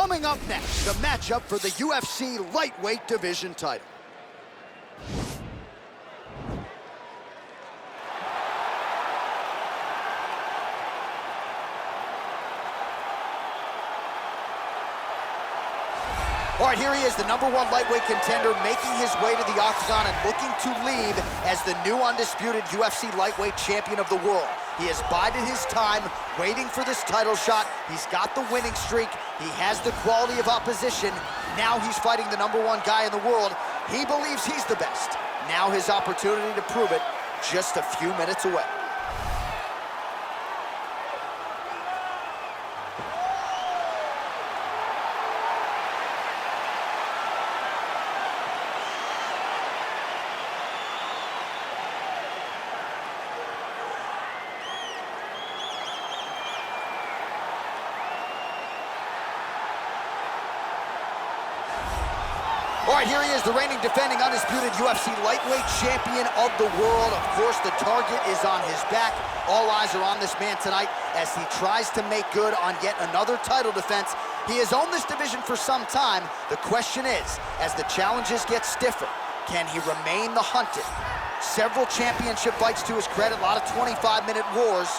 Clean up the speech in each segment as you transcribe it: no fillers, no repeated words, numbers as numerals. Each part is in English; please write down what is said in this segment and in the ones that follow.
Coming up next, the matchup for the UFC lightweight division title. All right, here he is, the #1 lightweight contender, making his way to the octagon and looking to leave as the new undisputed UFC lightweight champion of the world. He has bided his time, waiting for this title shot. He's got the winning streak. He has the quality of opposition. Now he's fighting the #1 guy in the world. He believes he's the best. Now his opportunity to prove it, just a few minutes away. All right, here he is, the reigning, defending, undisputed UFC lightweight champion of the world. Of course, the target is on his back. All eyes are on this man tonight as he tries to make good on yet another title defense. He has owned this division for some time. The question is, as the challenges get stiffer, can he remain the hunted? Several championship fights to his credit, a lot of 25-minute wars.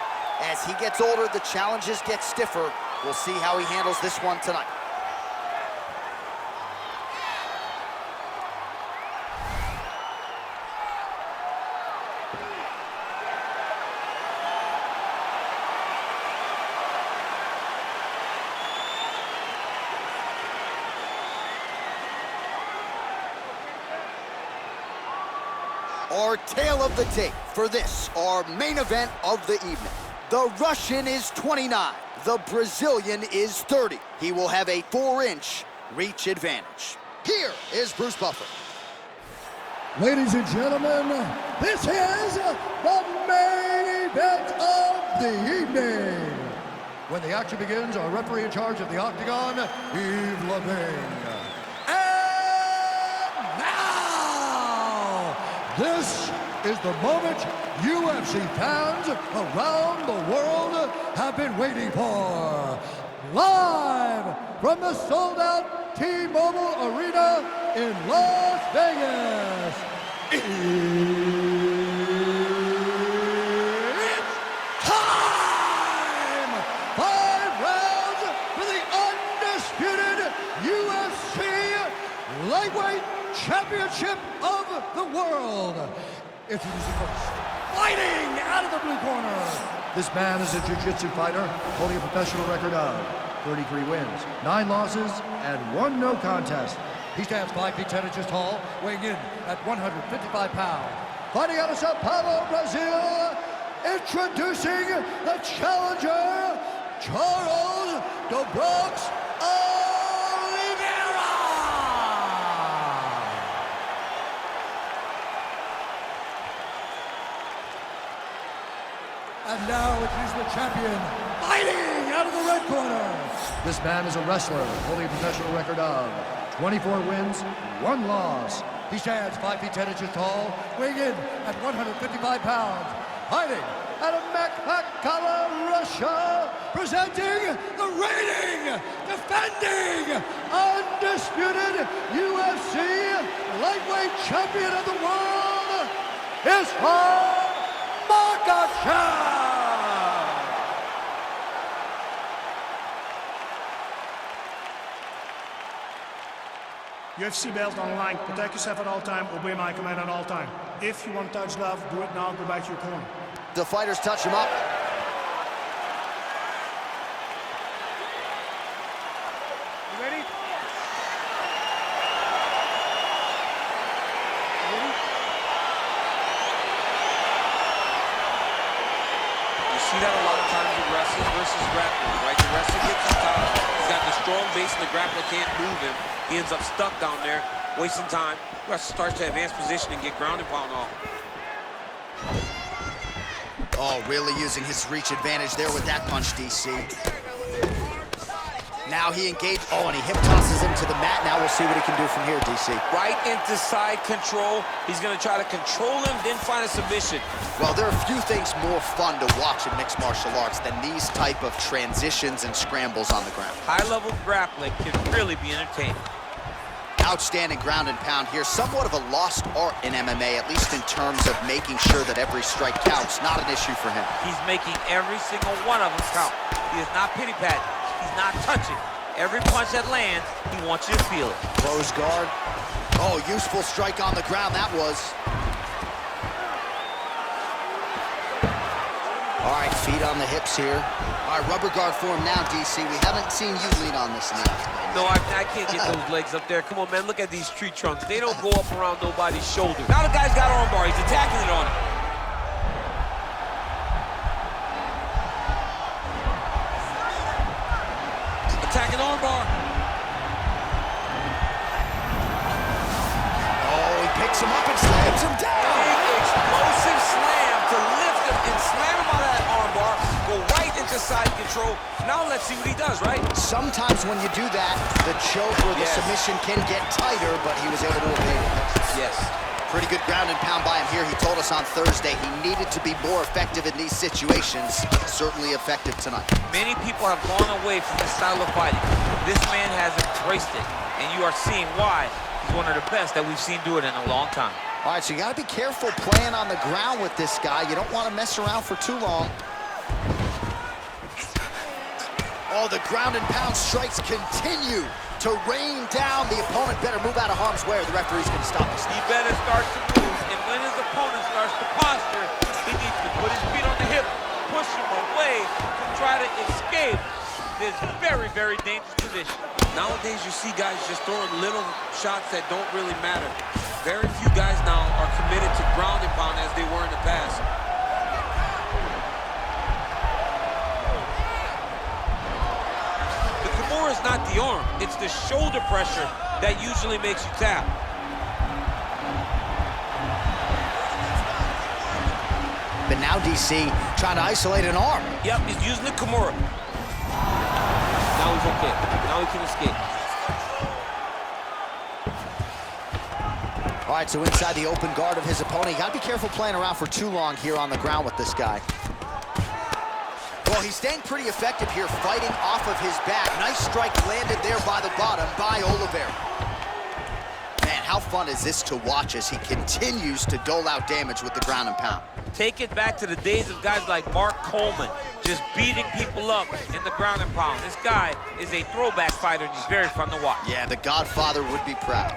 As he gets older, the challenges get stiffer. We'll see how he handles this one tonight. Our tale of the tape for this, our main event of the evening. The Russian is 29, the Brazilian is 30. He will have a 4-inch reach advantage. Here is Bruce Buffer. Ladies and gentlemen, this is the main event of the evening. When the action begins, our referee in charge of the octagon, Yves Lavigne. This is the moment UFC fans around the world have been waiting for. Live from the sold-out T-Mobile Arena in Las Vegas. It's time! 5 rounds for the undisputed UFC lightweight championship of the world. Introducing first, fighting out of the blue corner. This man is a jiu-jitsu fighter, holding a professional record of 33 wins, 9 losses, and 1 no contest. He stands 5 feet 10 inches tall, weighing in at 155 pounds. Fighting out of Sao Paulo, Brazil, introducing the challenger, Charles Dobrok's And now it is the champion, fighting out of the red corner. This man is a wrestler, holding a professional record of 24 wins, 1 loss. He stands 5 feet 10 inches tall, weighing in at 155 pounds. Fighting out of Makhachev, Russia, presenting the reigning, defending, undisputed UFC lightweight champion of the world, is Makhachev! UFC belt on the line. Protect yourself at all time. Obey my command at all time. If you want to touch love, do it now. Go back to your corner. The fighters touch him up. You ready? See that a lot of times with wrestlers versus grapplers, right? The wrestler gets on top. He's got the strong base and the grappler can't move him. He ends up stuck down there, wasting time. The wrestler starts to advance position and get ground and pound off. Oh, really using his reach advantage there with that punch, DC. Now he engaged. Oh, and he hip tosses him to the mat. Now we'll see what he can do from here, DC. Right into side control. He's going to try to control him, then find a submission. Well, there are few things more fun to watch in mixed martial arts than these type of transitions and scrambles on the ground. High-level grappling can really be entertaining. Outstanding ground and pound here. Somewhat of a lost art in MMA, at least in terms of making sure that every strike counts. Not an issue for him. He's making every single one of them count. He is not pity-patting. He's not touching. Every punch that lands, he wants you to feel it. Close guard. Oh, useful strike on the ground, that was. All right, feet on the hips here. All right, rubber guard for him now, DC. We haven't seen you lean on this knee. No, I can't get those legs up there. Come on, man, look at these tree trunks. They don't go up around nobody's shoulder. Now the guy's got armbar. He's attacking it on him. Attacking armbar. Oh, he picks him up and slams him down. Big explosive slam to lift him and slam him out of that armbar. Go right into side control. Now let's see what he does, right? Sometimes when you do that, the choke or the submission can get tighter, but he was able to evade it. Yes. Pretty good ground and pound by him here. He told us on Thursday he needed to be more effective in these situations. Certainly effective tonight. Many people have gone away from this style of fighting. This man has embraced it, and you are seeing why he's one of the best that we've seen do it in a long time. All right, so you got to be careful playing on the ground with this guy. You don't want to mess around for too long. Oh, the ground and pound strikes continue to rain down. The opponent better move out of harm's way or the referee's going to stop this. He better start to move, and when his opponent starts to posture, he needs to put his feet on the hip, push him away to try to escape this very, very dangerous position. Nowadays, you see guys just throwing little shots that don't really matter. Very few guys now are committed to ground and pound as they were in the past. It's not the arm, it's the shoulder pressure that usually makes you tap. But now DC trying to isolate an arm. Yep, he's using the Kimura. Now he's okay. Now he can escape. All right, so inside the open guard of his opponent. You got to be careful playing around for too long here on the ground with this guy. Well, he's staying pretty effective here, fighting off of his back. Nice strike landed there by the bottom by Oliveira. Man, how fun is this to watch as he continues to dole out damage with the ground and pound. Take it back to the days of guys like Mark Coleman, just beating people up in the ground and pound. This guy is a throwback fighter, and he's very fun to watch. Yeah, the Godfather would be proud.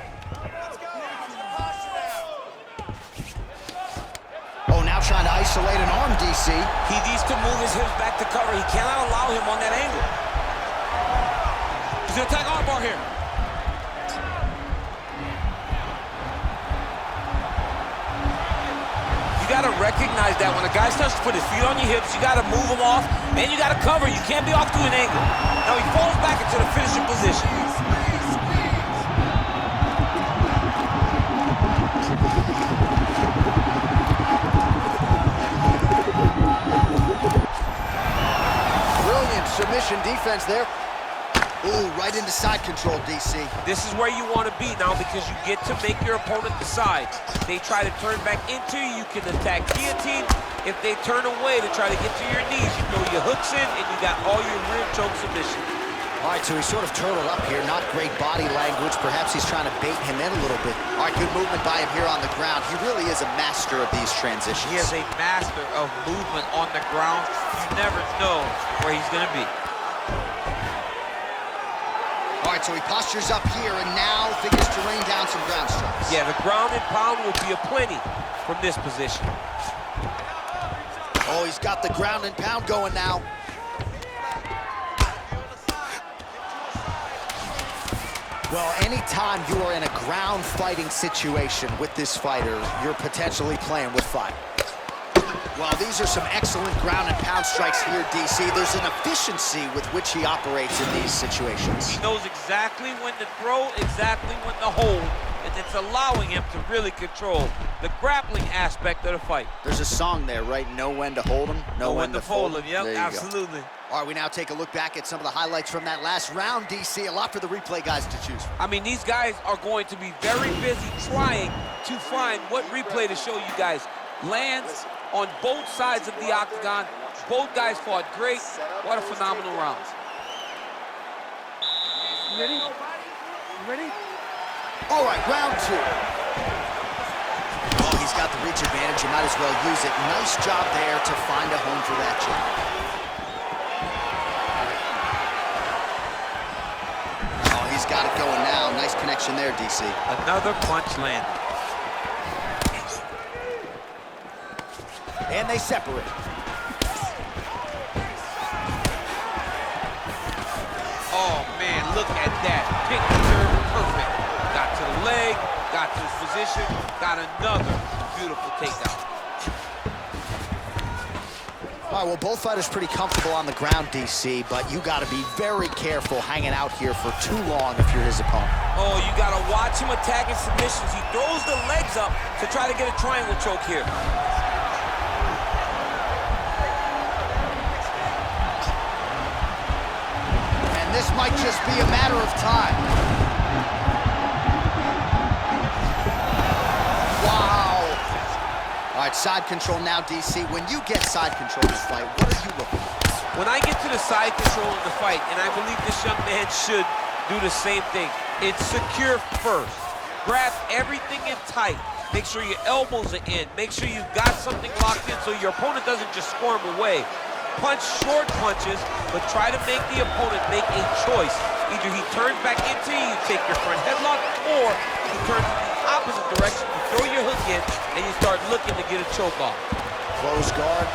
Trying to isolate an arm, DC. He needs to move his hips back to cover. He cannot allow him on that angle. He's gonna attack armbar here. You gotta recognize that when a guy starts to put his feet on your hips, you gotta move him off, and you gotta cover. You can't be off to an angle. Now he falls back into the finishing position. Submission defense there. Ooh, right into side control, DC. This is where you want to be now because you get to make your opponent decide. They try to turn back into you, you can attack guillotine. If they turn away to try to get to your knees, you throw your hooks in and you got all your rear choke submission. All right, so he's sort of turtled up here. Not great body language. Perhaps he's trying to bait him in a little bit. All right, good movement by him here on the ground. He really is a master of these transitions. He is a master of movement on the ground. You never know where he's going to be. All right, so he postures up here and now figures to rain down some ground strikes. Yeah, the ground and pound will be aplenty from this position. Oh, he's got the ground and pound going now. Well, anytime you are in a ground fighting situation with this fighter, you're potentially playing with fire. Well, these are some excellent ground and pound strikes here, DC. There's an efficiency with which he operates in these situations. He knows exactly when to throw, exactly when to hold, and it's allowing him to really control the grappling aspect of the fight. There's a song there, right? Know when to hold him, know when to fold him. Yep, absolutely. All right, we now take a look back at some of the highlights from that last round, DC. A lot for the replay guys to choose from. I mean, these guys are going to be very busy trying to find what replay to show you guys. Lands on both sides of the octagon. Both guys fought great. What a phenomenal round. You ready? You ready? All right, round 2. Oh, he's got the reach advantage. You might as well use it. Nice job there to find a home for that jab. He's got it going now. Nice connection there, DC. Another punch landed. And they separate. Oh, man, look at that. Picture perfect. Got to the leg, got to his position, got another beautiful takedown. All right, well, both fighters pretty comfortable on the ground, DC, but you got to be very careful hanging out here for too long if you're his opponent. Oh, you got to watch him attacking submissions. He throws the legs up to try to get a triangle choke here. And this might just be a matter of time. All right, side control now, DC. When you get side control in this fight, what are you looking for? When I get to the side control in the fight, and I believe this young man should do the same thing, it's secure first. Grab everything in tight. Make sure your elbows are in. Make sure you've got something locked in so your opponent doesn't just squirm away. Punch short punches, but try to make the opponent make a choice. Either he turns back into you, you take your front headlock, or he turns in the opposite direction, you throw your hook in, and you start looking to get a choke off. Close guard.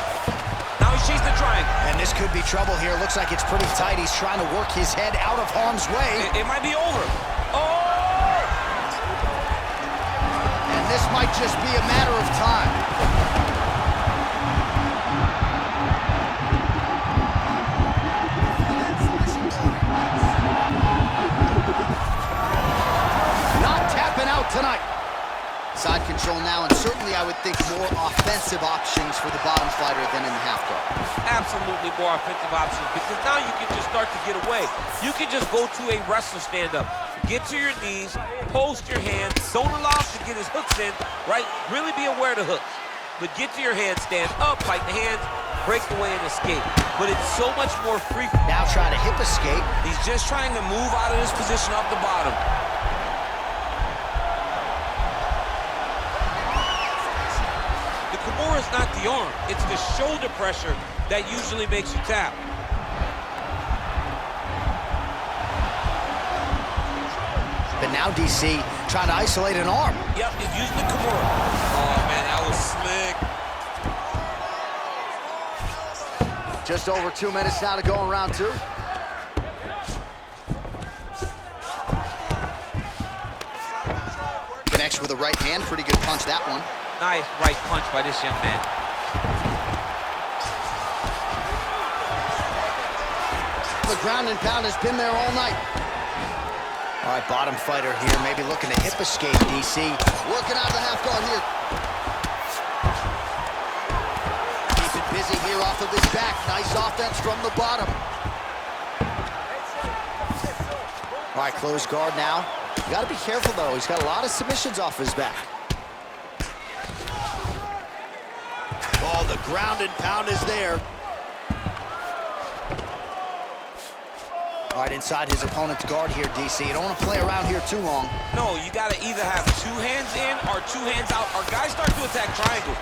Now he shakes the triangle. And this could be trouble here. Looks like it's pretty tight. He's trying to work his head out of harm's way. It might be over. Oh! And this might just be a matter of time. Tonight. Side control now, and certainly I would think more offensive options for the bottom fighter than in the half guard. Absolutely more offensive options, because now you can just start to get away. You can just go to a wrestler stand-up, get to your knees, post your hands, don't allow him to get his hooks in, right? Really be aware of the hooks. But get to your hands, stand up, fight the hands, break away and escape. But it's so much more free. Now trying to hip escape. He's just trying to move out of this position off the bottom. It's not the arm, it's the shoulder pressure that usually makes you tap. But now DC trying to isolate an arm. Yep, he's using the Kimura. Oh man, that was slick. Just over 2 minutes now to go in round 2. Connects with a right hand, pretty good punch that one. Nice right punch by this young man. The ground and pound has been there all night. All right, bottom fighter here, maybe looking to hip escape, DC. Working out the half guard here. Keep it busy here off of his back. Nice offense from the bottom. All right, close guard now. You gotta be careful though. He's got a lot of submissions off his back. Oh, the ground and pound is there. All right, inside his opponent's guard here, DC. You don't want to play around here too long. No, you got to either have 2 hands in or 2 hands out. Our guys start to attack triangle.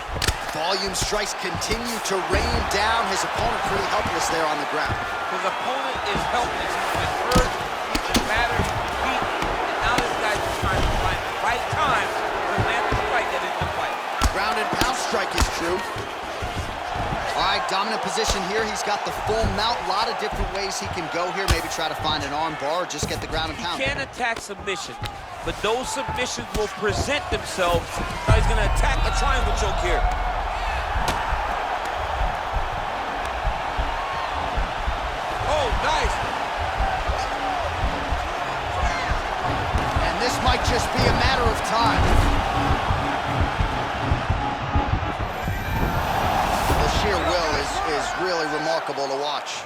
Volume strikes continue to rain down. His opponent pretty helpless there on the ground. His opponent is helpless. He's been hurt, he's been battered, he's been beaten, and now this guy's just trying to find the right time to land the fight that is the fight. Ground and pound strike is true. All right, dominant position here. He's got the full mount. A lot of different ways he can go here. Maybe try to find an arm bar or just get the ground and pound. He can attack submission, but those submissions will present themselves. Now he's going to attack a triangle choke here. Oh, nice. And this might just be a matter of time. Sheer will is really remarkable to watch.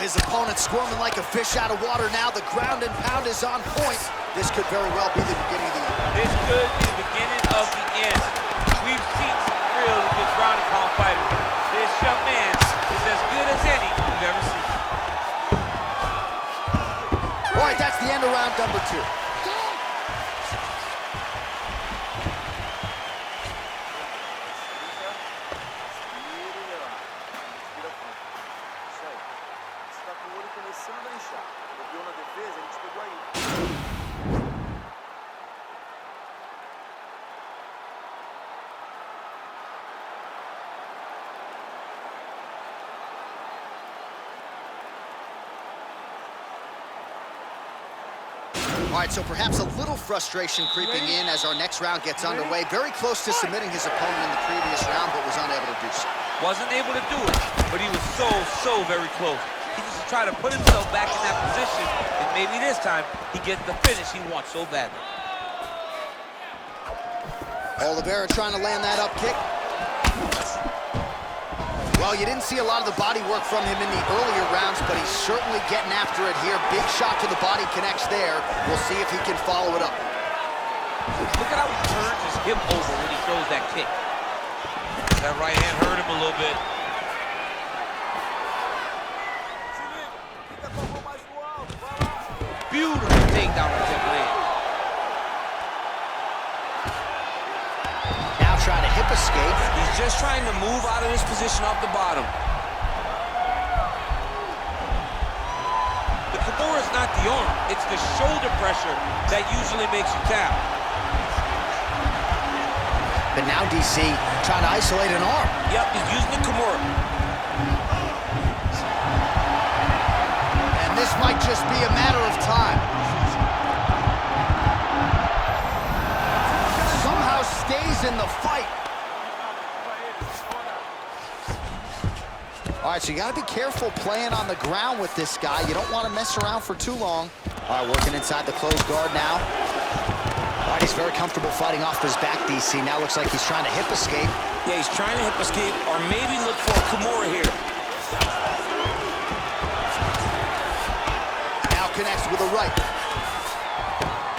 his opponent squirming like a fish out of water now. The ground and pound is on point. This could very well be the beginning of the end. This could be the beginning of the end. We've seen some really good ground and pound fighters. This young man is as good as any we've ever seen. All right, that's the end of round number 2. All right, so perhaps a little frustration creeping in as our next round gets underway. Very close to submitting his opponent in the previous round, but was unable to do so. Wasn't able to do it, but he was so very close. He just tried to put himself back in that position, and maybe this time he gets the finish he wants so badly. Oliveira trying to land that up kick. Well, you didn't see a lot of the body work from him in the earlier rounds, but he's certainly getting after it here. Big shot to the body connects there. We'll see if he can follow it up. Look at how he turns his hip over when he throws that kick. That right hand hurt him a little bit. Beautiful takedown attempt land. Now trying to hip escape. He's just trying to move out of this position off the bottom. The Kimura is not the arm. It's the shoulder pressure that usually makes you tap. But now DC trying to isolate an arm. Yep, he's using the Kimura. And this might just be a matter of time. Somehow stays in the fight. All right, so you got to be careful playing on the ground with this guy. You don't want to mess around for too long. All right, working inside the closed guard now. All right, he's very comfortable fighting off his back, DC. Now looks like he's trying to hip escape. Yeah, he's trying to hip escape or maybe look for a Kimura here. Now connects with a right.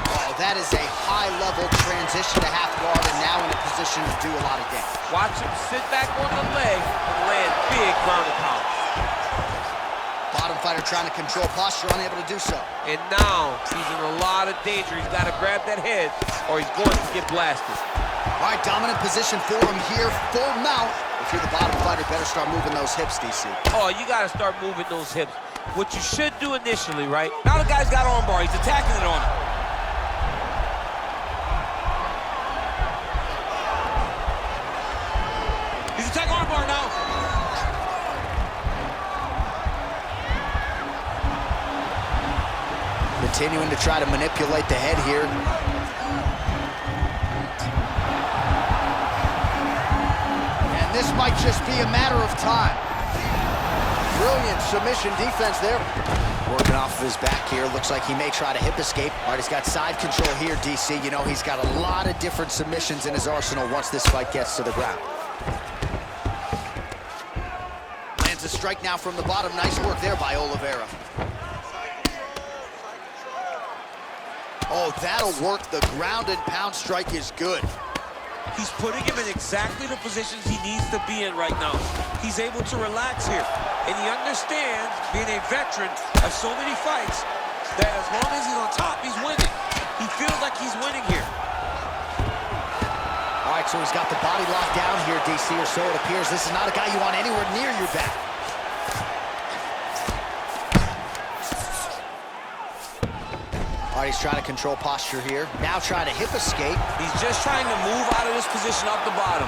Oh, that is a high-level transition to half guard and now in a position to do a lot of damage. Watch him sit back on the leg and land big ground and pound. Bottom fighter trying to control posture, unable to do so. And now he's in a lot of danger. He's got to grab that head or he's going to get blasted. All right, dominant position for him here, full mount. If you're the bottom fighter, better start moving those hips, DC. Oh, you got to start moving those hips. What you should do initially, right? Now the guy's got armbar. He's attacking it on him. He's attacking armbar now. Continuing to try to manipulate the head here. And this might just be a matter of time. Brilliant submission defense there. Working off of his back here. Looks like he may try to hip escape. All right, he's got side control here, DC. You know, he's got a lot of different submissions in his arsenal once this fight gets to the ground. Lands a strike now from the bottom. Nice work there by Oliveira. Oh, that'll work. The ground and pound strike is good. He's putting him in exactly the positions he needs to be in right now. He's able to relax here. And he understands, being a veteran of so many fights, that as long as he's on top, he's winning. He feels like he's winning here. All right, so he's got the body locked down here, DC, or so it appears. This is not a guy you want anywhere near your back. All right, he's trying to control posture here. Now trying to hip escape. He's just trying to move out of this position off the bottom.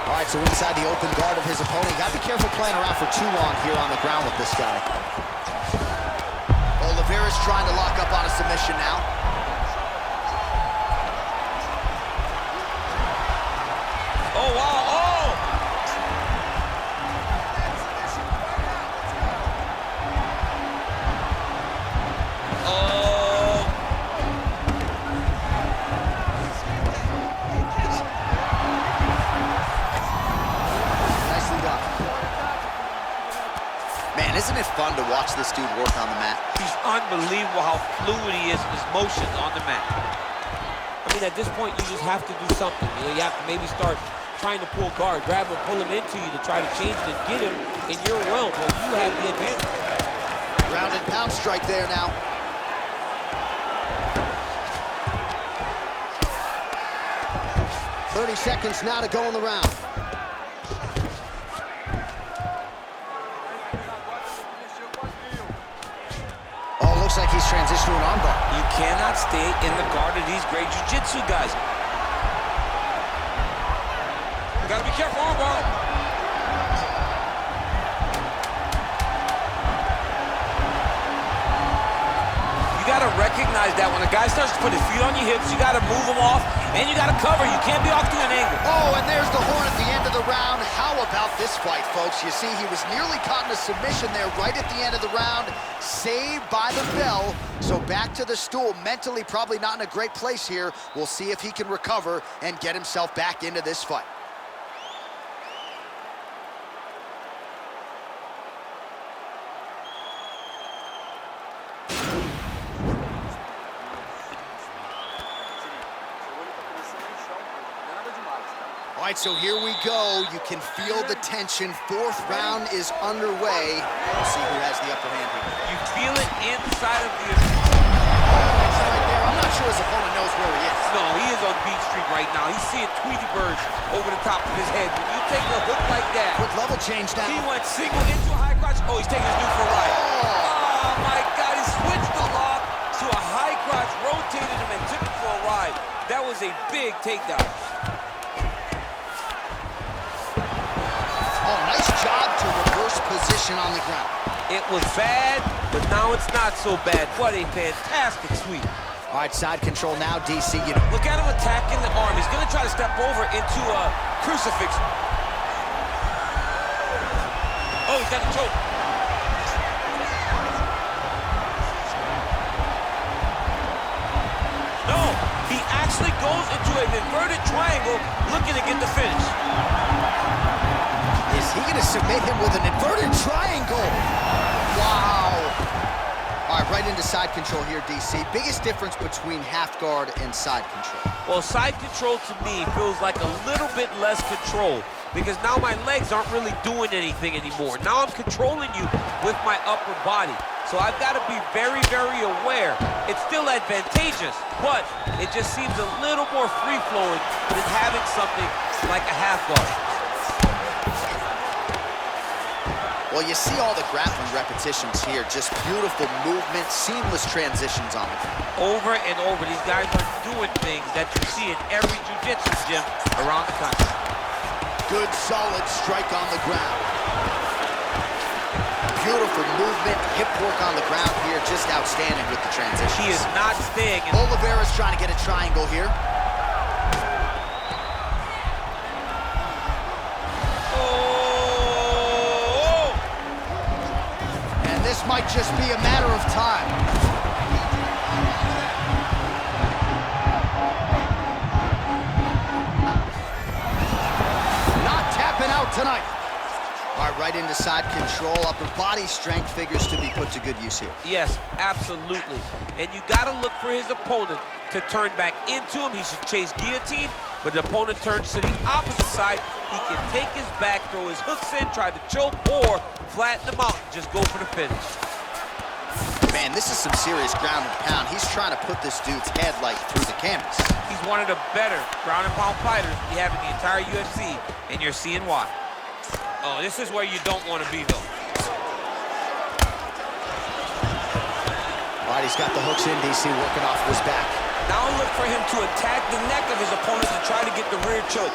All right, so inside the open guard of his opponent. You got to be careful playing around for too long here on the ground with this guy. Oliveira's trying to lock up on a submission now. Oh, wow, oh! This Isn't it fun to watch this dude work on the mat? He's unbelievable how fluid he is in his motions on the mat. I mean, at this point, you just have to do something. You know, you have to maybe start trying to pull guard, grab him, pull him into you to try to change it and get him in your realm where you have the advantage. Ground and pound strike there now. "30 seconds now to go in the round. Oh, looks like he's transitioned to an armbar. You cannot stay in the guard of these great jiu-jitsu guys. You gotta be careful, armbar. You gotta recognize that when a guy starts to put his feet on your hips, you gotta move him off, and you gotta cover. You can't be off to an angle. Oh, and there's the horn at the end of the round. How about this fight, folks? You see, he was nearly caught in a submission there right at the end of the round. Saved by the bell. So back to the stool. Mentally probably not in a great place here. We'll see if he can recover and get himself back into this fight. All right, so here we go. You can feel the tension. Fourth round is underway. We'll see who has the upper hand here. You feel it inside of the... Right there. I'm not sure his opponent knows where he is. No, he is on Beach Street right now. He's seeing Tweety Birds over the top of his head. When you take a hook like that... Quick level change now. He went single into a high crotch. Oh, he's taking his knee for a ride. Oh, my God. He switched the lock to a high crotch, rotated him, and took him for a ride. That was a big takedown. Oh, nice job to reverse position on the ground. It was bad, but now it's not so bad. What a fantastic sweep. All right, side control now, DC. Look at him attacking the arm. He's going to try to step over into a crucifix. Oh, he's got the choke. No, he actually goes into an inverted triangle looking to get the finish. Is he going to submit him with an inverted triangle? Wow. All right, right into side control here, DC. Biggest difference between half guard and side control? Well, side control to me feels like a little bit less control because now my legs aren't really doing anything anymore. Now I'm controlling you with my upper body. So I've got to be very, very aware. It's still advantageous, but it just seems a little more free-flowing than having something like a half guard. Well, you see all the grappling repetitions here. Just beautiful movement, seamless transitions on it. Over and over, these guys are doing things that you see in every jiu-jitsu gym around the country. Good, solid strike on the ground. Beautiful movement, hip work on the ground here. Just outstanding with the transitions. He is not staying. Oliveira's trying to get a triangle here. This might just be a matter of time. Not tapping out tonight. All right, right into side control. Upper body strength figures to be put to good use here. Yes, absolutely. And you got to look for his opponent to turn back into him. He should chase guillotine, but the opponent turns to the opposite side. He can take his back, throw his hooks in, try to choke, or flatten him out and just go for the finish. Man, this is some serious ground and pound. He's trying to put this dude's head like through the canvas. He's one of the better ground and pound fighters we have in the entire UFC, and you're seeing why. Oh, this is where you don't want to be, though. All right, he's got the hooks in, DC, working off his back. Now look for him to attack the neck of his opponent to try to get the rear choke.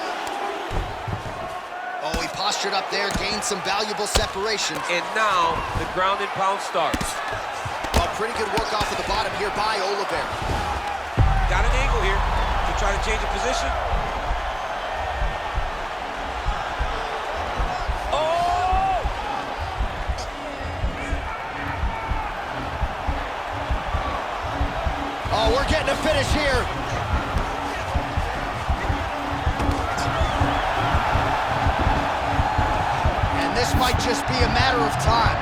Oh, he postured up there, gained some valuable separation. And now the ground and pound starts. Well, pretty good work off of the bottom here by Oliveira. Got an angle here to try to change the position. Oh! Oh, we're getting a finish here. And this might just be a matter of time.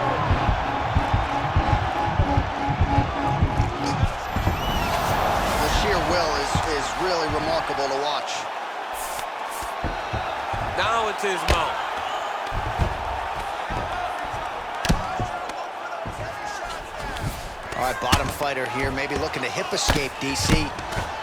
remarkable to watch. Now into his mount. All right, bottom fighter here, maybe looking to hip escape, DC.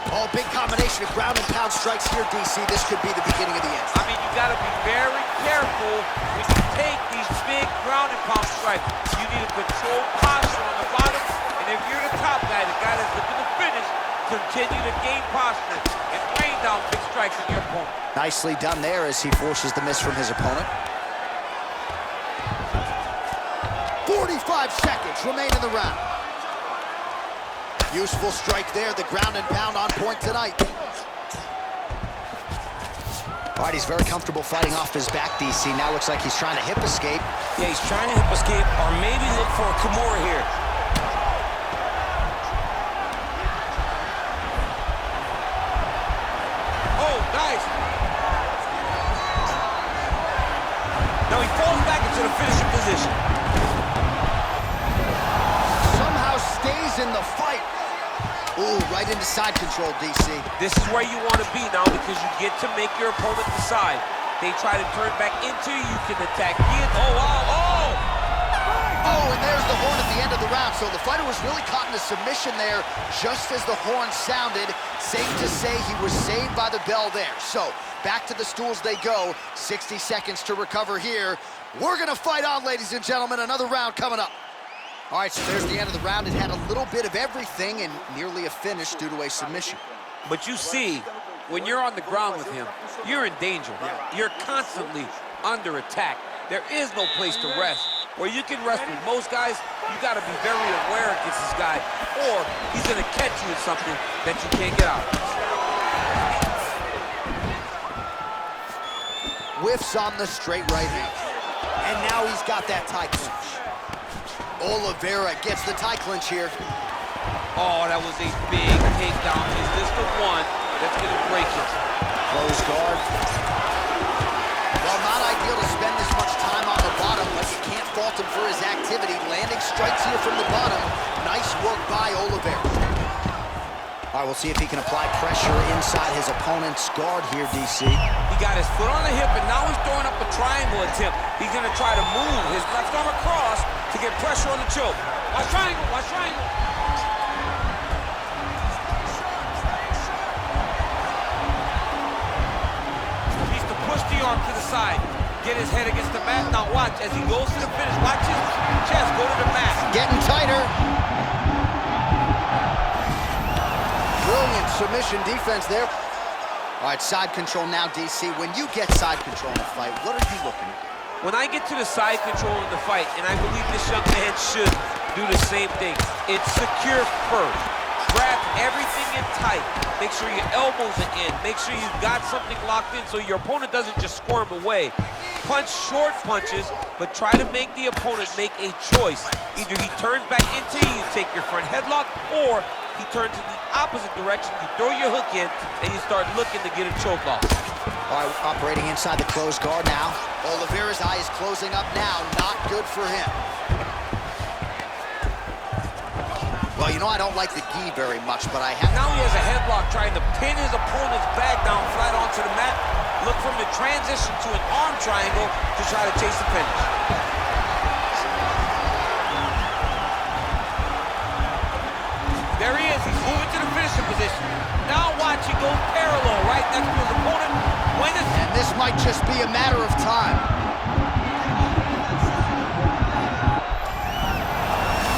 Oh, big combination of ground and pound strikes here, DC. This could be the beginning of the end. I mean, you got to be very careful when you take these big ground and pound strikes. You need a controlled posture on the bottom, and if you're the top guy, the guy that's looking to finish, continue to gain posture and rain down big strikes on your opponent. Nicely done there as he forces the miss from his opponent. 45 seconds remain in the round. Useful strike there, the ground and pound on point tonight. All right, he's very comfortable fighting off his back, DC. Now looks like he's trying to hip escape. Yeah, he's trying to hip escape or maybe look for a Kimura here. Oh, nice. Now he falls back into the finishing position. Somehow stays in the fight. Ooh, right into side control, DC. This is where you want to be now because you get to make your opponent decide. They try to turn back into you, you can attack in. Oh, wow, oh! Oh, and there's the horn at the end of the round. So the fighter was really caught in a submission there just as the horn sounded. Safe to say he was saved by the bell there. So back to the stools they go. 60 seconds to recover here. We're going to fight on, ladies and gentlemen. Another round coming up. All right, so there's the end of the round. It had a little bit of everything and nearly a finish due to a submission. But you see, when you're on the ground with him, you're in danger. You're constantly under attack. There is no place to rest. Where you can rest with most guys, you got to be very aware against this guy, or he's going to catch you in something that you can't get out. Whiffs on the straight right hand. And now he's got that tie clinch. Oliveira gets the tie clinch here. Oh, that was a big takedown. Is this the one that's going to break him? Close guard. Well, not ideal to spend this much time on the bottom, but you can't fault him for his activity. Landing strikes here from the bottom. Nice work by Oliveira. All right, we'll see if he can apply pressure inside his opponent's guard here, DC. He got his foot on the hip, and now he's throwing up a triangle attempt. He's going to try to move his left arm across to get pressure on the choke. Watch triangle, watch triangle. He's to push the arm to the side, get his head against the mat. Now watch, as he goes to the finish, watch his chest go to the mat. Getting tighter. Brilliant submission defense there. All right, side control now, DC. When you get side control in a fight, what are you looking at? When I get to the side control in the fight, and I believe this young man should do the same thing, it's secure first. Grab everything in tight. Make sure your elbows are in. Make sure you've got something locked in so your opponent doesn't just squirm away. Punch short punches, but try to make the opponent make a choice. Either he turns back into you, take your front headlock, or he turns in the opposite direction, you throw your hook in, and you start looking to get a choke off. All right, operating inside the closed guard now. Oliveira's eye is closing up now. Not good for him. Well, you know I don't like the gi very much, but I have... Now he has a headlock trying to pin his opponent's back down flat onto the mat. Look for him to transition to an arm triangle to try to chase the finish. There he is. He's moving to the finishing position. Now watch, he goes parallel right next to his opponent. And this might just be a matter of time.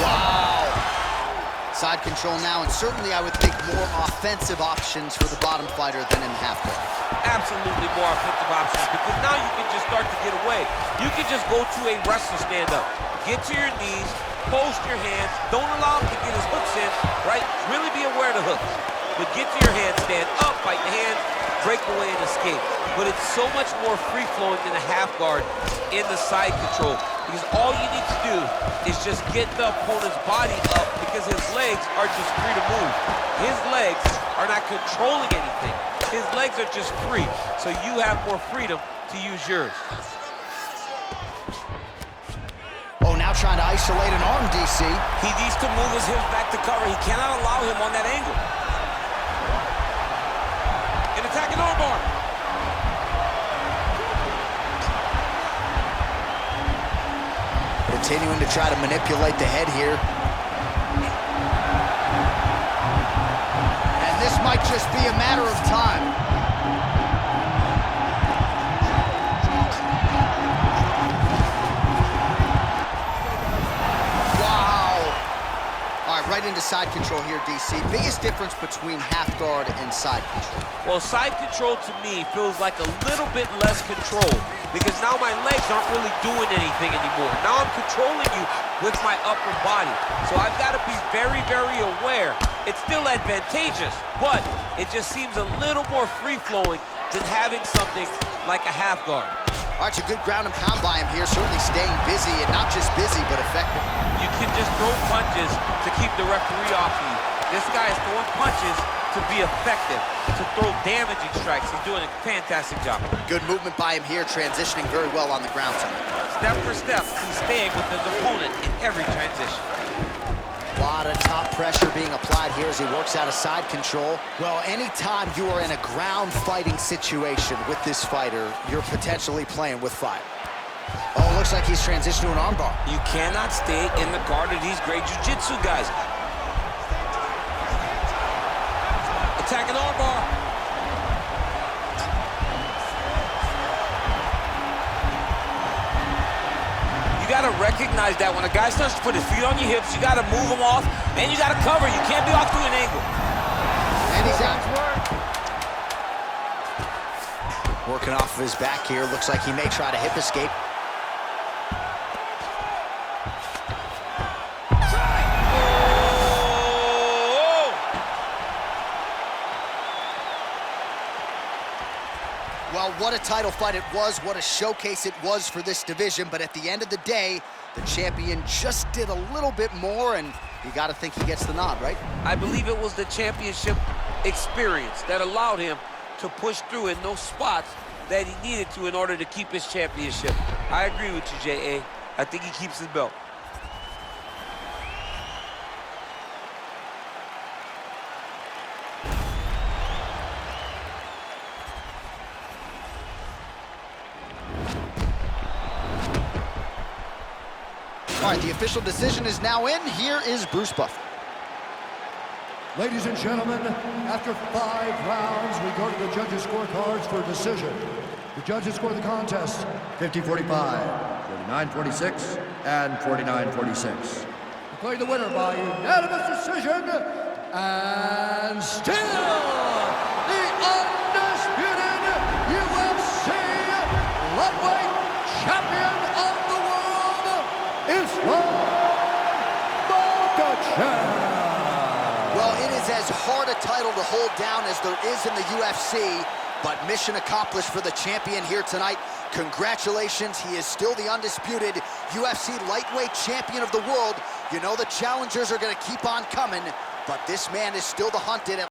Wow. Side control now, and certainly I would think more offensive options for the bottom fighter than in half guard. Absolutely more offensive options, because now you can just start to get away. You can just go to a wrestler stand-up. Get to your knees, post your hands, don't allow him to get his hooks in, right? Really be aware of the hooks. But get to your hands, stand up, fight the hands, break away and escape. But it's so much more free-flowing than a half guard in the side control, because all you need to do is just get the opponent's body up, because his legs are just free to move. His legs are not controlling anything. His legs are just free, so you have more freedom to use yours. Oh, now trying to isolate an arm, DC. He needs to move his hips back to cover. He cannot allow him on that angle. In a armbar. Continuing to try to manipulate the head here. And this might just be a matter of time. Right into side control here, DC. Biggest difference between half guard and side control? Well, side control to me feels like a little bit less control because now my legs aren't really doing anything anymore. Now I'm controlling you with my upper body. So I've got to be very, very aware. It's still advantageous, but it just seems a little more free-flowing than having something like a half guard. All right, a good ground and pound by him here, certainly staying busy, and not just busy, but effective. You can just throw punches to keep the referee off you. This guy is throwing punches to be effective, to throw damaging strikes. He's doing a fantastic job. Good movement by him here, transitioning very well on the ground tonight. Step for step, he's staying with his opponent in every transition. A lot of top pressure being applied here as he works out of side control. Well, anytime you are in a ground fighting situation with this fighter, you're potentially playing with fire. Oh, looks like he's transitioned to an armbar. You cannot stay in the guard of these great jiu-jitsu guys. Attacking armbar. You got to recognize that when a guy starts to put his feet on your hips, you got to move him off, and you got to cover. You can't be off to an angle. And he's out. Working off of his back here. Looks like he may try to hip escape. Well, what a title fight it was, what a showcase it was for this division, but at the end of the day, the champion just did a little bit more, and you got to think he gets the nod, right? I believe it was the championship experience that allowed him to push through in those spots that he needed to in order to keep his championship. I agree with you, J.A. I think he keeps his belt. All right, the official decision is now in. Here is Bruce Buffer. Ladies and gentlemen, after 5 rounds, we go to the judges' scorecards for a decision. The judges score the contest 50-45, 49-46, and 49-46. Declaring the winner by unanimous decision, and still the undisputed UFC lightweight champion of the world, Makhachev. Well, it is as hard a title to hold down as there is in the UFC, but mission accomplished for the champion here tonight. Congratulations, he is still the undisputed UFC lightweight champion of the world. You know the challengers are going to keep on coming, but this man is still the hunted.